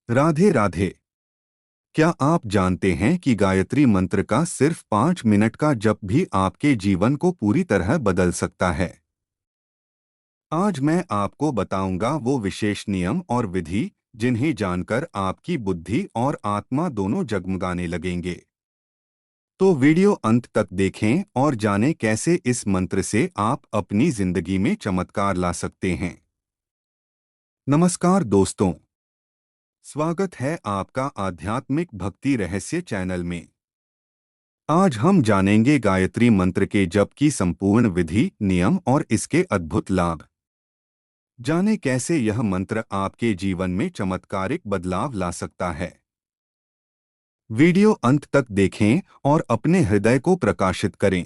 राधे राधे। क्या आप जानते हैं कि गायत्री मंत्र का सिर्फ 5 मिनट का जप भी आपके जीवन को पूरी तरह बदल सकता है। आज मैं आपको बताऊंगा वो विशेष नियम और विधि जिन्हें जानकर आपकी बुद्धि और आत्मा दोनों जगमगाने लगेंगे। तो वीडियो अंत तक देखें और जानें कैसे इस मंत्र से आप अपनी जिंदगी में चमत्कार ला सकते हैं। नमस्कार दोस्तों, स्वागत है आपका आध्यात्मिक भक्ति रहस्य चैनल में। आज हम जानेंगे गायत्री मंत्र के जप की संपूर्ण विधि, नियम और इसके अद्भुत लाभ। जानें कैसे यह मंत्र आपके जीवन में चमत्कारिक बदलाव ला सकता है। वीडियो अंत तक देखें और अपने हृदय को प्रकाशित करें।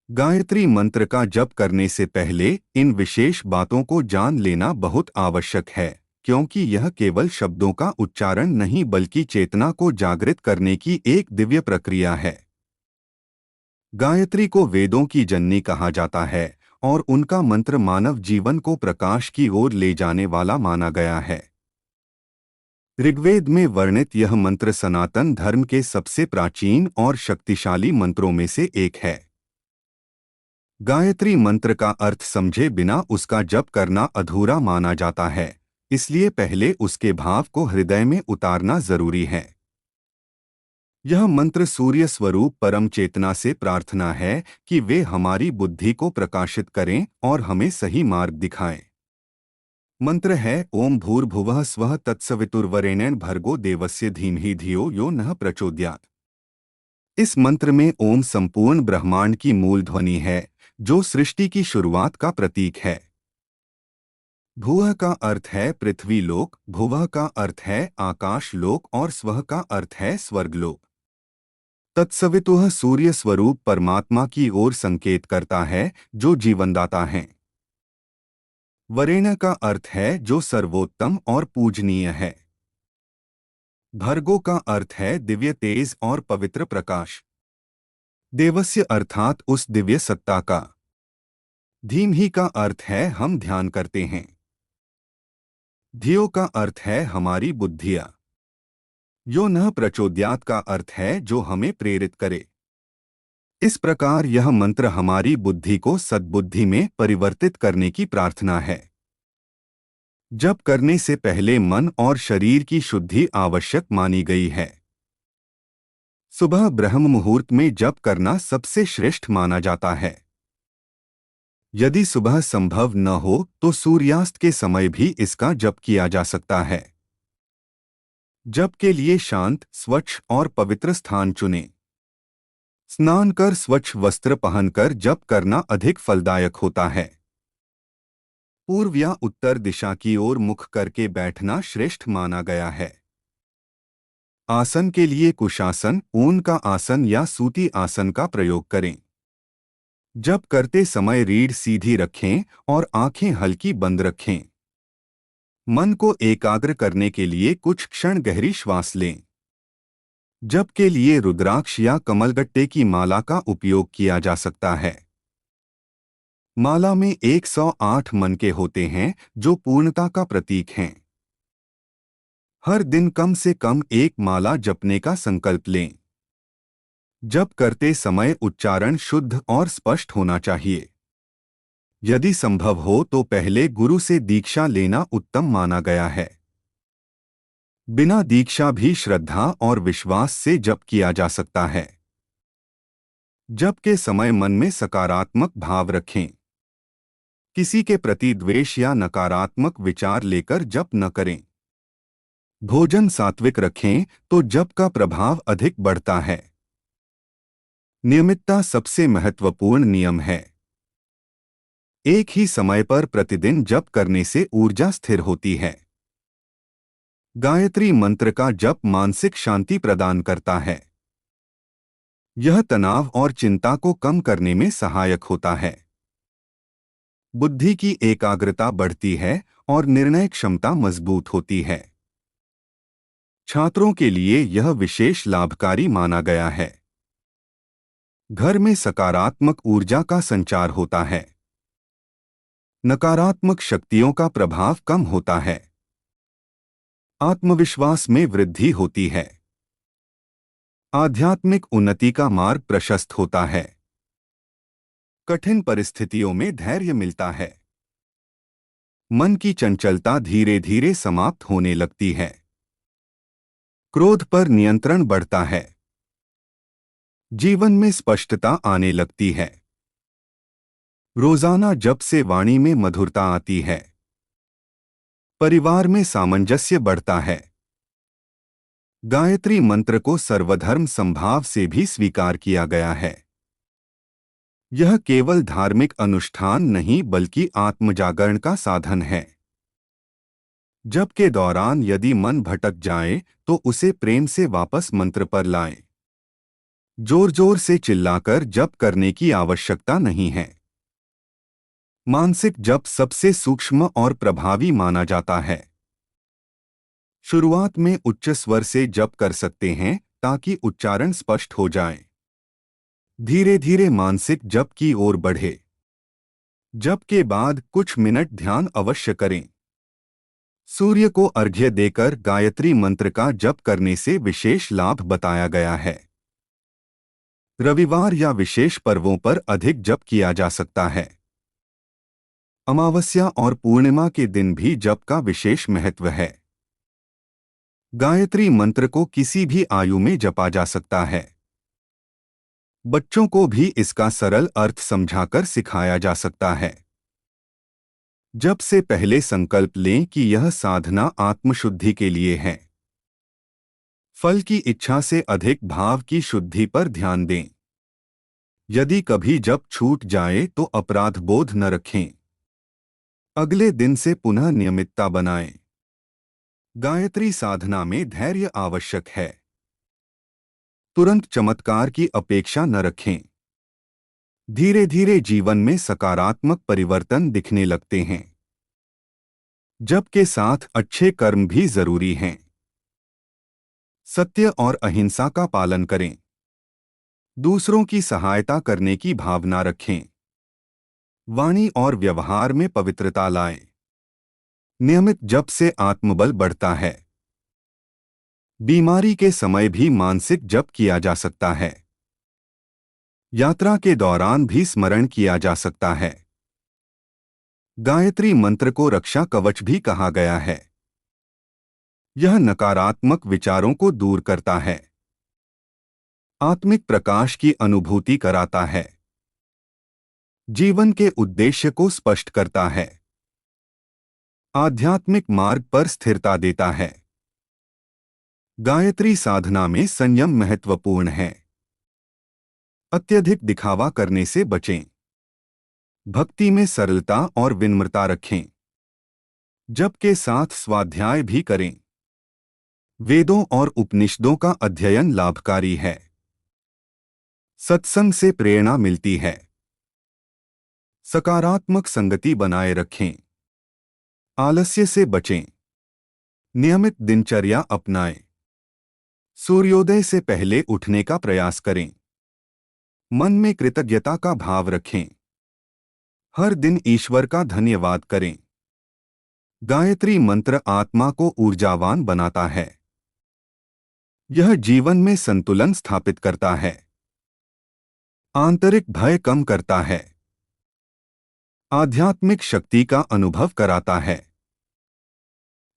गायत्री मंत्र का जप करने से पहले इन विशेष बातों को जान लेना बहुत आवश्यक है, क्योंकि यह केवल शब्दों का उच्चारण नहीं बल्कि चेतना को जागृत करने की एक दिव्य प्रक्रिया है। गायत्री को वेदों की जननी कहा जाता है और उनका मंत्र मानव जीवन को प्रकाश की ओर ले जाने वाला माना गया है। ऋग्वेद में वर्णित यह मंत्र सनातन धर्म के सबसे प्राचीन और शक्तिशाली मंत्रों में से एक है। गायत्री मंत्र का अर्थ समझे बिना उसका जप करना अधूरा माना जाता है, इसलिए पहले उसके भाव को हृदय में उतारना जरूरी है। यह मंत्र सूर्य स्वरूप परम चेतना से प्रार्थना है कि वे हमारी बुद्धि को प्रकाशित करें और हमें सही मार्ग दिखाएं। मंत्र है ओम भूर्भुवः स्वः तत्सवितुर्वरेण्यं भर्गो देवस्य धीमहि धियो यो नः प्रचोदयात्। इस मंत्र में ओम संपूर्ण ब्रह्मांड की मूल ध्वनि है, जो सृष्टि की शुरुआत का प्रतीक है। भूः का अर्थ है पृथ्वी लोक, भुवः का अर्थ है आकाश लोक और स्वः का अर्थ है स्वर्गलोक। तत्सवितुः सूर्य स्वरूप परमात्मा की ओर संकेत करता है, जो जीवनदाता हैं। वरेण्य का अर्थ है जो सर्वोत्तम और पूजनीय है। भर्गो का अर्थ है दिव्य तेज और पवित्र प्रकाश। देवस्य अर्थात उस दिव्य सत्ता का। धीमहि का अर्थ है हम ध्यान करते हैं। धियो का अर्थ है हमारी बुद्धिया। यो नः प्रचोदयात् का अर्थ है जो हमें प्रेरित करे। इस प्रकार यह मंत्र हमारी बुद्धि को सद्बुद्धि में परिवर्तित करने की प्रार्थना है। जप करने से पहले मन और शरीर की शुद्धि आवश्यक मानी गई है। सुबह ब्रह्म मुहूर्त में जप करना सबसे श्रेष्ठ माना जाता है। यदि सुबह संभव न हो तो सूर्यास्त के समय भी इसका जप किया जा सकता है। जप के लिए शांत, स्वच्छ और पवित्र स्थान चुनें। स्नान कर स्वच्छ वस्त्र पहनकर जप करना अधिक फलदायक होता है। पूर्व या उत्तर दिशा की ओर मुख करके बैठना श्रेष्ठ माना गया है। आसन के लिए कुशासन, ऊन का आसन या सूती आसन का प्रयोग करें। जप करते समय रीढ़ सीधी रखें और आंखें हल्की बंद रखें। मन को एकाग्र करने के लिए कुछ क्षण गहरी श्वास लें। जप के लिए रुद्राक्ष या कमलगट्टे की माला का उपयोग किया जा सकता है। माला में 108 मनके होते हैं, जो पूर्णता का प्रतीक हैं। हर दिन कम से कम एक माला जपने का संकल्प लें। जप करते समय उच्चारण शुद्ध और स्पष्ट होना चाहिए। यदि संभव हो तो पहले गुरु से दीक्षा लेना उत्तम माना गया है। बिना दीक्षा भी श्रद्धा और विश्वास से जप किया जा सकता है। जप के समय मन में सकारात्मक भाव रखें। किसी के प्रति द्वेष या नकारात्मक विचार लेकर जप न करें। भोजन सात्विक रखें तो जप का प्रभाव अधिक बढ़ता है। नियमितता सबसे महत्वपूर्ण नियम है। एक ही समय पर प्रतिदिन जप करने से ऊर्जा स्थिर होती है। गायत्री मंत्र का जप मानसिक शांति प्रदान करता है। यह तनाव और चिंता को कम करने में सहायक होता है। बुद्धि की एकाग्रता बढ़ती है और निर्णय क्षमता मजबूत होती है। छात्रों के लिए यह विशेष लाभकारी माना गया है। घर में सकारात्मक ऊर्जा का संचार होता है। नकारात्मक शक्तियों का प्रभाव कम होता है। आत्मविश्वास में वृद्धि होती है। आध्यात्मिक उन्नति का मार्ग प्रशस्त होता है। कठिन परिस्थितियों में धैर्य मिलता है। मन की चंचलता धीरे धीरे समाप्त होने लगती है। क्रोध पर नियंत्रण बढ़ता है। जीवन में स्पष्टता आने लगती है। रोजाना जप से वाणी में मधुरता आती है। परिवार में सामंजस्य बढ़ता है। गायत्री मंत्र को सर्वधर्म समभाव से भी स्वीकार किया गया है। यह केवल धार्मिक अनुष्ठान नहीं बल्कि आत्मजागरण का साधन है। जप के दौरान यदि मन भटक जाए तो उसे प्रेम से वापस मंत्र पर लाएं। जोर जोर से चिल्लाकर जप करने की आवश्यकता नहीं है। मानसिक जप सबसे सूक्ष्म और प्रभावी माना जाता है। शुरुआत में उच्च स्वर से जप कर सकते हैं ताकि उच्चारण स्पष्ट हो जाए। धीरे धीरे मानसिक जप की ओर बढ़े। जप के बाद कुछ मिनट ध्यान अवश्य करें। सूर्य को अर्घ्य देकर गायत्री मंत्र का जप करने से विशेष लाभ बताया गया है। रविवार या विशेष पर्वों पर अधिक जप किया जा सकता है। अमावस्या और पूर्णिमा के दिन भी जप का विशेष महत्व है। गायत्री मंत्र को किसी भी आयु में जपा जा सकता है। बच्चों को भी इसका सरल अर्थ समझाकर सिखाया जा सकता है। जप से पहले संकल्प लें कि यह साधना आत्मशुद्धि के लिए है। फल की इच्छा से अधिक भाव की शुद्धि पर ध्यान दें। यदि कभी जप छूट जाए तो अपराध बोध न रखें। अगले दिन से पुनः नियमितता बनाएं। गायत्री साधना में धैर्य आवश्यक है। तुरंत चमत्कार की अपेक्षा न रखें। धीरे धीरे जीवन में सकारात्मक परिवर्तन दिखने लगते हैं। जप के साथ अच्छे कर्म भी जरूरी हैं। सत्य और अहिंसा का पालन करें। दूसरों की सहायता करने की भावना रखें। वाणी और व्यवहार में पवित्रता लाएं। नियमित जप से आत्मबल बढ़ता है। बीमारी के समय भी मानसिक जप किया जा सकता है। यात्रा के दौरान भी स्मरण किया जा सकता है। गायत्री मंत्र को रक्षा कवच भी कहा गया है। यह नकारात्मक विचारों को दूर करता है। आत्मिक प्रकाश की अनुभूति कराता है। जीवन के उद्देश्य को स्पष्ट करता है। आध्यात्मिक मार्ग पर स्थिरता देता है। गायत्री साधना में संयम महत्वपूर्ण है। अत्यधिक दिखावा करने से बचें। भक्ति में सरलता और विनम्रता रखें। जप के साथ स्वाध्याय भी करें। वेदों और उपनिषदों का अध्ययन लाभकारी है। सत्संग से प्रेरणा मिलती है। सकारात्मक संगति बनाए रखें। आलस्य से बचें। नियमित दिनचर्या अपनाएं। सूर्योदय से पहले उठने का प्रयास करें। मन में कृतज्ञता का भाव रखें। हर दिन ईश्वर का धन्यवाद करें। गायत्री मंत्र आत्मा को ऊर्जावान बनाता है। यह जीवन में संतुलन स्थापित करता है। आंतरिक भय कम करता है। आध्यात्मिक शक्ति का अनुभव कराता है।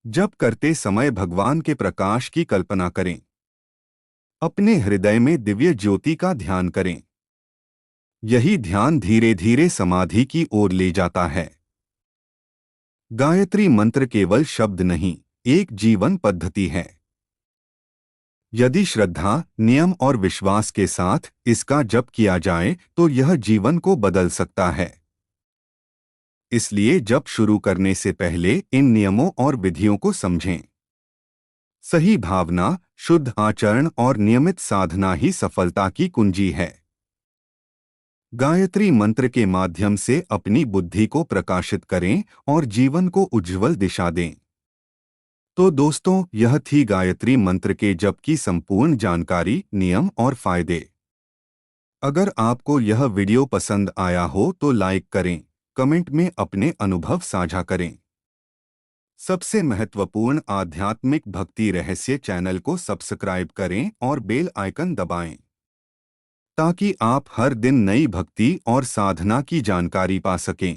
जप करते समय भगवान के प्रकाश की कल्पना करें। अपने हृदय में दिव्य ज्योति का ध्यान करें। यही ध्यान धीरे धीरे समाधि की ओर ले जाता है। गायत्री मंत्र केवल शब्द नहीं, एक जीवन पद्धति है। यदि श्रद्धा, नियम और विश्वास के साथ इसका जप किया जाए तो यह जीवन को बदल सकता है। इसलिए जप शुरू करने से पहले इन नियमों और विधियों को समझें। सही भावना, शुद्ध आचरण और नियमित साधना ही सफलता की कुंजी है। गायत्री मंत्र के माध्यम से अपनी बुद्धि को प्रकाशित करें और जीवन को उज्ज्वल दिशा दें। तो दोस्तों, यह थी गायत्री मंत्र के जप की संपूर्ण जानकारी, नियम और फायदे। अगर आपको यह वीडियो पसंद आया हो तो लाइक करें, कमेंट में अपने अनुभव साझा करें। सबसे महत्वपूर्ण आध्यात्मिक भक्ति रहस्य चैनल को सब्सक्राइब करें और बेल आइकन दबाएं, ताकि आप हर दिन नई भक्ति और साधना की जानकारी पा सकें।